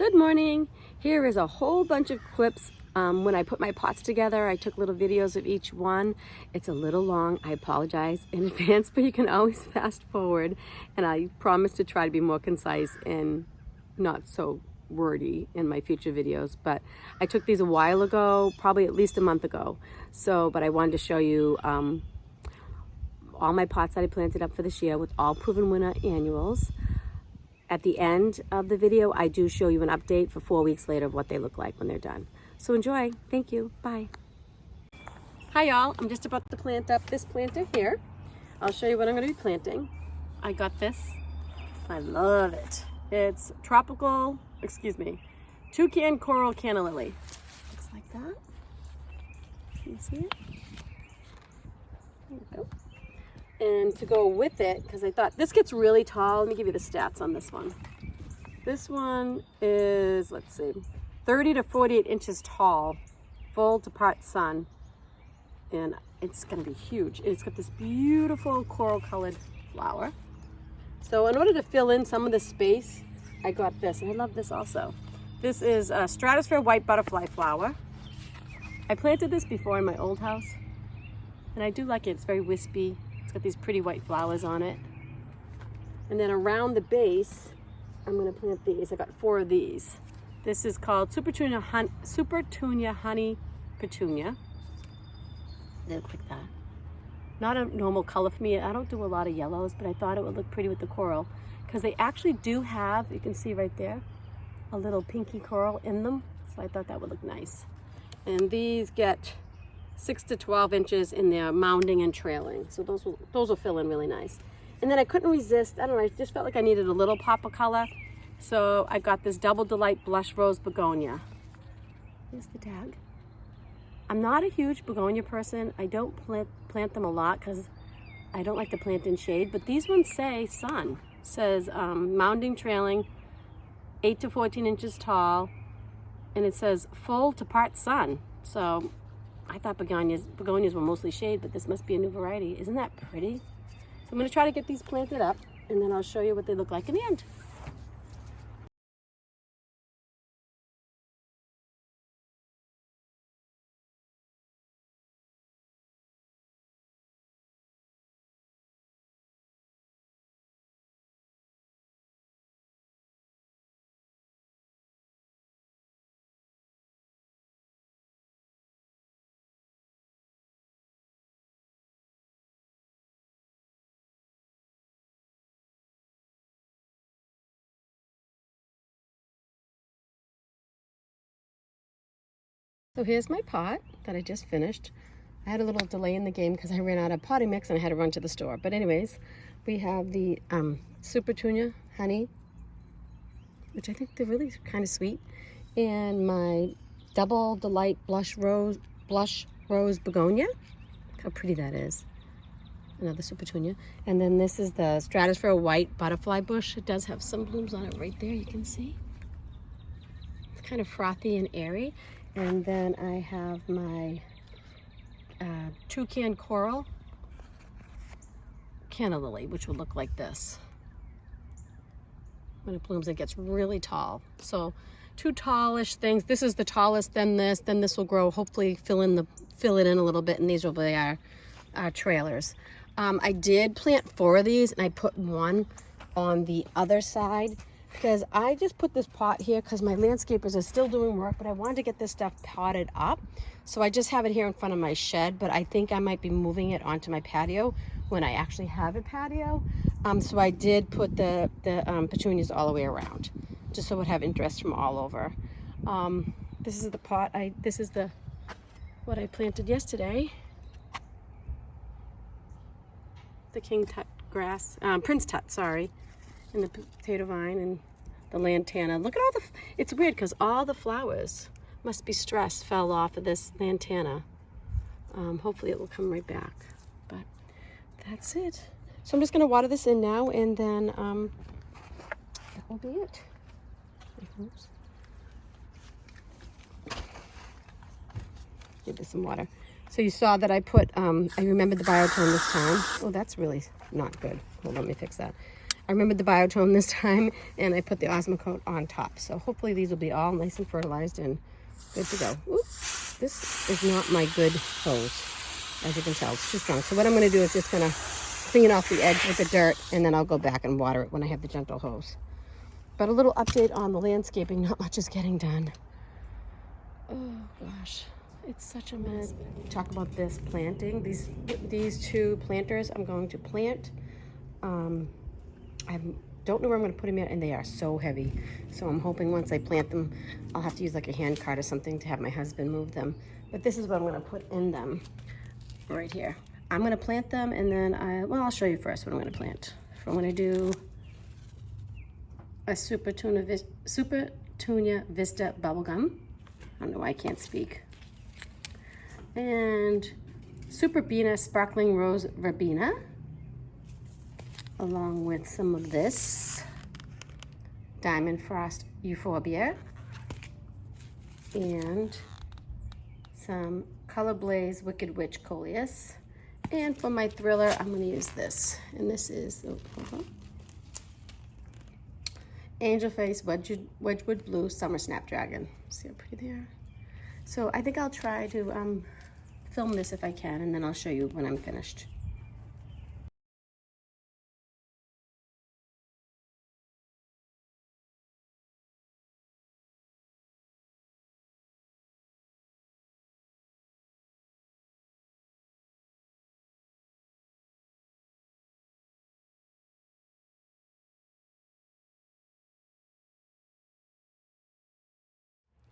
Good morning. Here is a whole bunch of clips. When I put my pots together, I took little videos of each one. It's a little long. I apologize in advance, but you can always fast forward. And I promise to try to be more concise and not so wordy in my future videos. But I took these a while ago, probably at least a month ago. But I wanted to show you all my pots that I planted up for this year with all proven winner annuals. At the end of the video, I do show you an update for 4 weeks later of what they look like when they're done. So enjoy. Thank you. Bye. Hi y'all. I'm just about to plant up this planter here. I'll show you what I'm going to be planting. I got this. I love it. It's tropical, toucan coral canna lily. Looks like that. Can you see it? There you go. And to go with it, because I thought this gets really tall. Let me give you the stats on this one. This one is, 30 to 48 inches tall, full to part sun. And it's going to be huge. And it's got this beautiful coral colored flower. So in order to fill in some of the space, I got this. And I love this also. This is a Stratosphere white butterfly flower. I planted this before in my old house. And I do like it. It's very wispy. It's got these pretty white flowers on it. And then around the base, I'm going to plant these. I got 4 of these. This is called Supertunia Honey Petunia. They look like that. Not a normal color for me. I don't do a lot of yellows, but I thought it would look pretty with the coral. Because they actually do have, you can see right there, a little pinky coral in them. So I thought that would look nice. And these get 6 to 12 inches in their mounding and trailing. So those will fill in really nice. And then I couldn't resist, I don't know, I just felt like I needed a little pop of color. So I got this Double Delight Blush Rose Begonia. Here's the tag. I'm not a huge begonia person. I don't plant them a lot because I don't like to plant in shade, but these ones say sun. It says mounding trailing, 8 to 14 inches tall, and it says full to part sun. So I thought begonias were mostly shade, but this must be a new variety. Isn't that pretty? So I'm going to try to get these planted up, and then I'll show you what they look like in the end. So here's my pot that I just finished. I had a little delay in the game because I ran out of potting mix and I had to run to the store. But anyways, we have the Supertunia Honey, which I think they're really kind of sweet, and my Double Delight Blush Rose Begonia. Look how pretty that is. Another Supertunia. And then this is the Stratosphere white butterfly bush. It does have some blooms on it right there, you can see. It's kind of frothy and airy. And then I have my toucan coral canna lily, which will look like this. When it blooms, it gets really tall. So 2 tallish things. This is the tallest, then this will grow, hopefully fill it in a little bit, and these will be our trailers. I did plant 4 of these, and I put 1 on the other side, because I just put this pot here because my landscapers are still doing work, but I wanted to get this stuff potted up. So I just have it here in front of my shed, but I think I might be moving it onto my patio when I actually have a patio. So I did put the petunias all the way around, just so it would have interest from all over. This is the pot, this is what I planted yesterday. The King Tut grass, Prince Tut, sorry. And the potato vine and the lantana. Look at all it's weird because all the flowers must be stressed, fell off of this lantana. Hopefully it will come right back, but that's it. So I'm just gonna water this in now, and then that will be it. Oops. Give this some water. So you saw that I put, I remembered the biotone this time. Oh, that's really not good. Hold on, let me fix that. I remembered the biotone this time, and I put the Osmocote on top. So hopefully these will be all nice and fertilized and good to go. Oop, this is not my good hose. As you can tell, it's too strong. So what I'm going to do is just going to clean off the edge with the dirt, and then I'll go back and water it when I have the gentle hose. But a little update on the landscaping. Not much is getting done. Oh gosh, it's such a mess. Talk about this planting. These two planters I'm going to plant. I don't know where I'm going to put them yet, and they are so heavy. So I'm hoping once I plant them, I'll have to use like a hand cart or something to have my husband move them. But this is what I'm going to put in them right here. I'm going to plant them, and then I'll show you first what I'm going to plant. I'm going to do a Supertunia Vista Bubblegum. I don't know why I can't speak. And Superbena Sparkling Rose Verbena, along with some of this Diamond Frost Euphorbia and some Colorblaze Wicked Witch Coleus. And for my thriller, I'm going to use this. And this is Angel Face Wedgwood Blue Summer Snapdragon. See how pretty they are? So I think I'll try to film this if I can, and then I'll show you when I'm finished.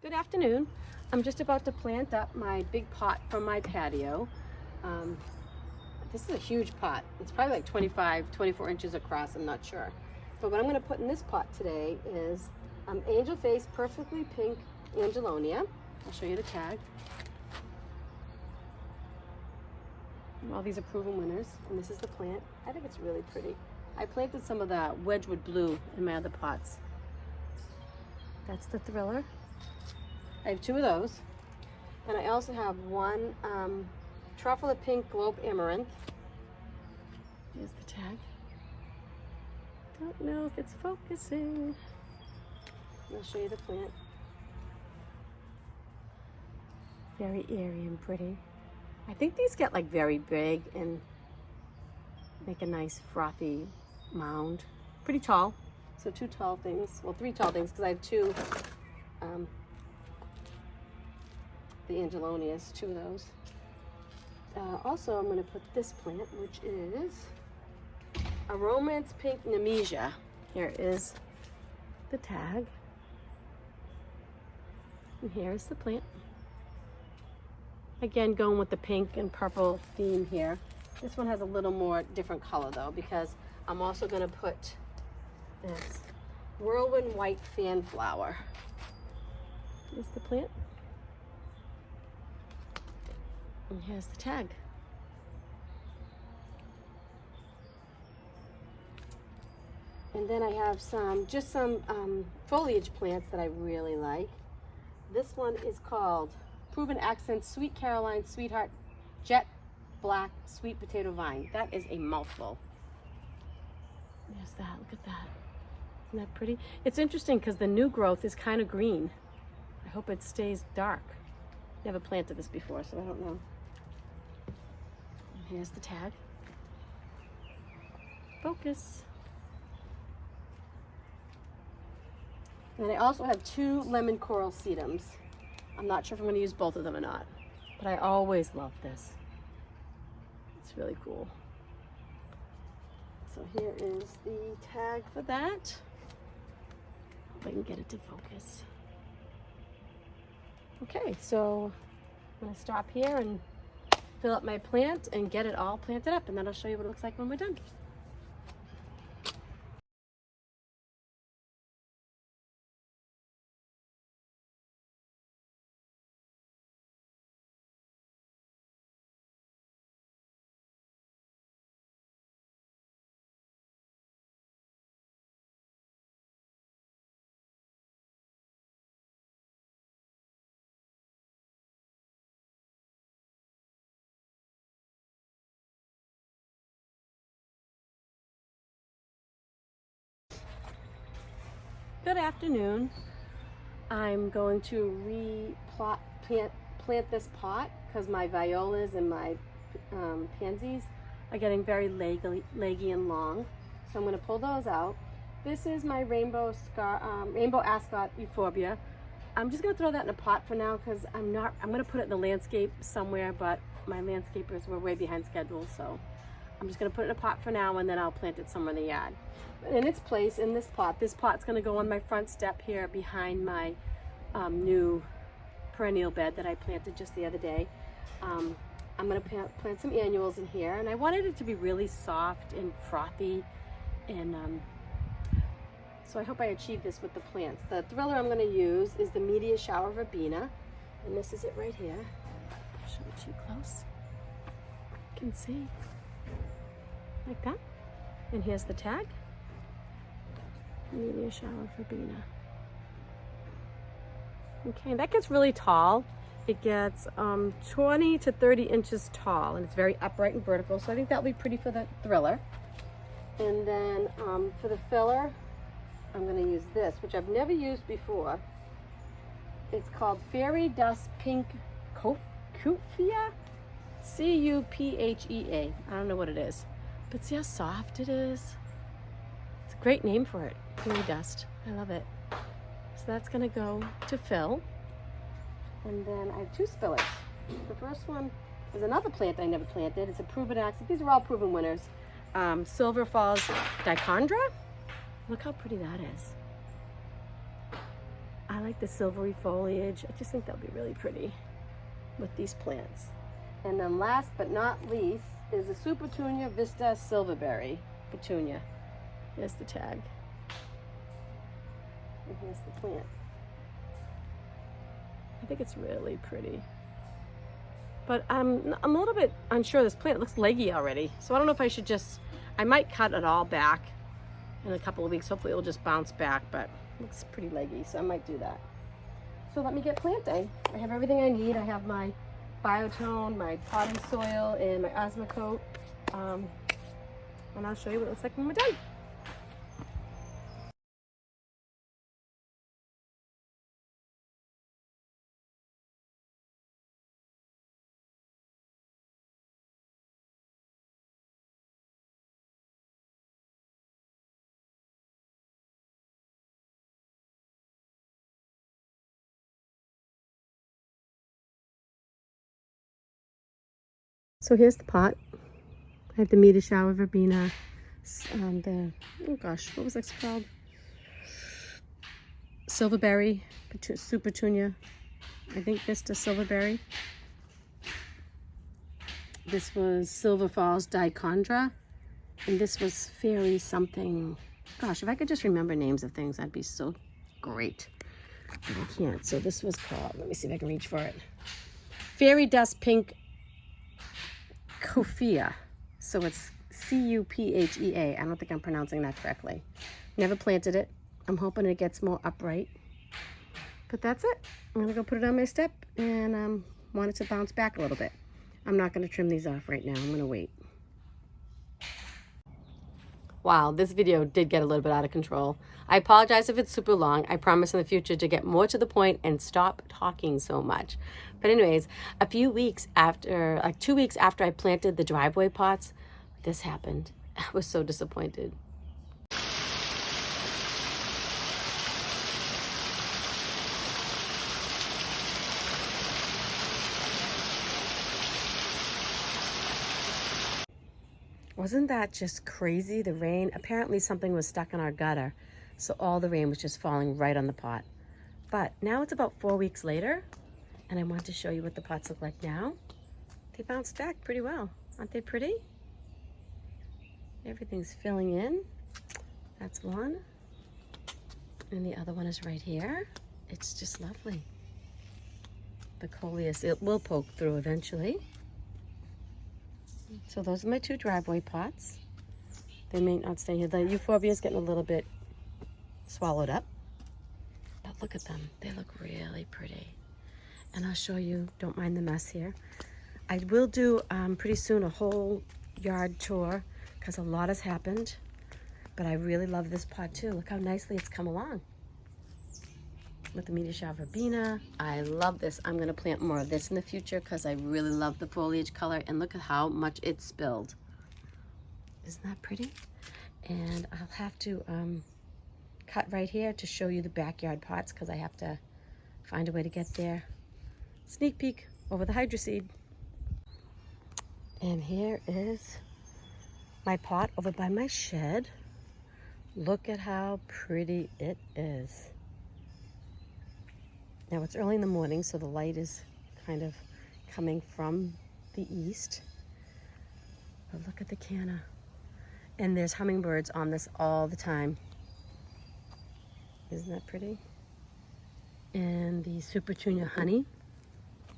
Good afternoon. I'm just about to plant up my big pot from my patio. This is a huge pot. It's probably like 24 inches across, I'm not sure. But what I'm going to put in this pot today is Angel Face Perfectly Pink Angelonia. I'll show you the tag. All these are proven winners, and this is the plant. I think it's really pretty. I planted some of the Wedgwood Blue in my other pots. That's the thriller. I have two of those, and I also have one Truffle of Pink Globe Amaranth. Here's the tag. Don't know if it's focusing. I'll show you the plant. Very airy and pretty. I think these get like very big and make a nice frothy mound. Pretty tall. So two tall things, well, three tall things, because I have two the Angelonias, two of those. Also, I'm going to put this plant, which is a Romance Pink Nemesia. Here is the tag. And here's the plant. Again, going with the pink and purple theme here. This one has a little more different color though, because I'm also going to put this Whirlwind White Fan Flower. Here's the plant. And here's the tag. And then I have some foliage plants that I really like. This one is called Proven Accent Sweet Caroline Sweetheart Jet Black Sweet Potato Vine. That is a mouthful. There's that, look at that. Isn't that pretty? It's interesting because the new growth is kind of green. I hope it stays dark. Never planted this before, so I don't know. And here's the tag. Focus. And I also have two lemon coral sedums. I'm not sure if I'm going to use both of them or not, but I always love this. It's really cool. So here is the tag for that. Hope I can get it to focus. Okay, so I'm going to stop here and fill up my plant and get it all planted up, and then I'll show you what it looks like when we're done. Good afternoon. I'm going to plant this pot because my violas and my pansies are getting very leggy and long. So I'm going to pull those out. This is my rainbow ascot euphorbia. I'm just going to throw that in a pot for now because I'm going to put it in the landscape somewhere, but my landscapers were way behind schedule, so I'm just going to put it in a pot for now, and then I'll plant it somewhere in the yard. But in its place, in this pot's going to go on my front step here behind my new perennial bed that I planted just the other day. I'm going to plant some annuals in here, and I wanted it to be really soft and frothy, and so I hope I achieve this with the plants. The thriller I'm going to use is the Meteor Shower Verbena, and this is it right here. I'll show it too close. You can see. Like that. And here's the tag. Meteor Shower Verbena. Okay, that gets really tall. It gets 20 to 30 inches tall, and it's very upright and vertical, so I think that'll be pretty for the thriller. And then for the filler, I'm going to use this, which I've never used before. It's called Fairy Dust Pink Cuphea? C-U-P-H-E-A. I don't know what it is, but see how soft it is? It's a great name for it, Fairy Dust. I love it. So that's going to go to fill. And then I have two spillers. The first one is another plant I never planted. It's a proven accident. These are all proven winners. Silver Falls Dichondra. Look how pretty that is. I like the silvery foliage. I just think that'll be really pretty with these plants. And then last but not least is the Supertunia Vista Silverberry petunia. Here's the tag. And here's the plant. I think it's really pretty. But I'm a little bit unsure. This plant looks leggy already. So I don't know if I should I might cut it all back in a couple of weeks. Hopefully it'll just bounce back, but it looks pretty leggy, so I might do that. So let me get planting. I have everything I need. I have my biotone, my potting soil, and my Osmocote. And I'll show you what it looks like when we're done. So here's the pot. I have the Meteor Shower Verbena, oh gosh, what was this called? Silverberry, Supertunia, I think Vista Silverberry. This was Silver Falls Dichondra, and this was Fairy something. Gosh, if I could just remember names of things, that'd be so great. But I can't. So this was called, let me see if I can reach for it. Fairy Dust Pink Cuphea. So it's C-U-P-H-E-A. I don't think I'm pronouncing that correctly. Never planted it. I'm hoping it gets more upright. But that's it. I'm going to go put it on my step, and want it to bounce back a little bit. I'm not going to trim these off right now. I'm going to wait. Wow, this video did get a little bit out of control. I apologize if it's super long. I promise in the future to get more to the point and stop talking so much. But anyways, a few weeks after, like 2 weeks after I planted the driveway pots, this happened. I was so disappointed. Wasn't that just crazy, the rain? Apparently something was stuck in our gutter, so all the rain was just falling right on the pot. But now it's about 4 weeks later, and I want to show you what the pots look like now. They bounced back pretty well. Aren't they pretty? Everything's filling in. That's one. And the other one is right here. It's just lovely. The coleus, it will poke through eventually. So those are my two driveway pots. They may not stay here. The euphorbia is getting a little bit swallowed up. But look at them. They look really pretty. And I'll show you, don't mind the mess here. I will do pretty soon a whole yard tour because a lot has happened. But I really love this pot too. Look how nicely it's come along. with the meteor shower verbena. I love this. I'm going to plant more of this in the future because I really love the foliage color, and look at how much it spilled. Isn't that pretty? And I'll have to cut right here to show you the backyard pots because I have to find a way to get there. Sneak peek over the hydro seed. And here is my pot over by my shed. Look at how pretty it is. Now it's early in the morning, so the light is kind of coming from the east. But look at the canna. And there's hummingbirds on this all the time. Isn't that pretty? And the Supertunia honey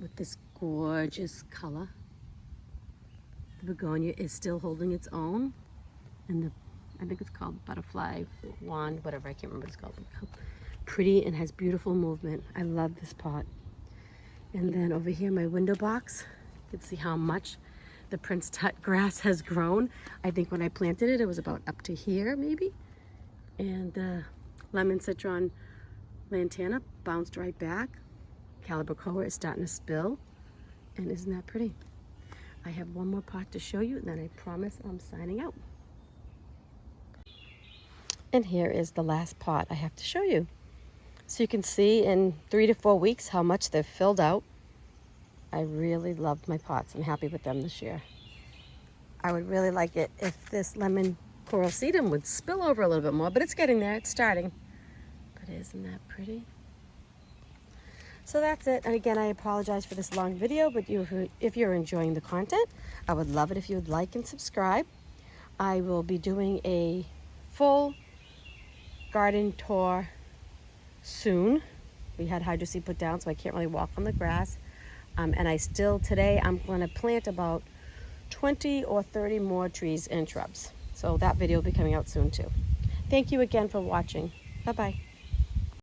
with this gorgeous color. The begonia is still holding its own. And I think it's called butterfly wand, whatever, I can't remember what it's called. Pretty and has beautiful movement. I love this pot. And then over here, my window box, you can see how much the Prince Tut grass has grown. I think when I planted it, it was about up to here, maybe. And the lemon citron lantana bounced right back. Calibrachoa is starting to spill. And isn't that pretty? I have one more pot to show you, and then I promise I'm signing out. And here is the last pot I have to show you. So you can see in 3 to 4 weeks how much they've filled out. I really loved my pots. I'm happy with them this year. I would really like it if this lemon coral sedum would spill over a little bit more, but it's getting there, it's starting. But isn't that pretty? So that's it. And again, I apologize for this long video, but if you're enjoying the content, I would love it if you would like and subscribe. I will be doing a full garden tour soon. We had hydro seed put down, so I can't really walk on the grass. And today I'm going to plant about 20 or 30 more trees and shrubs. So that video will be coming out soon too. Thank you again for watching. Bye-bye.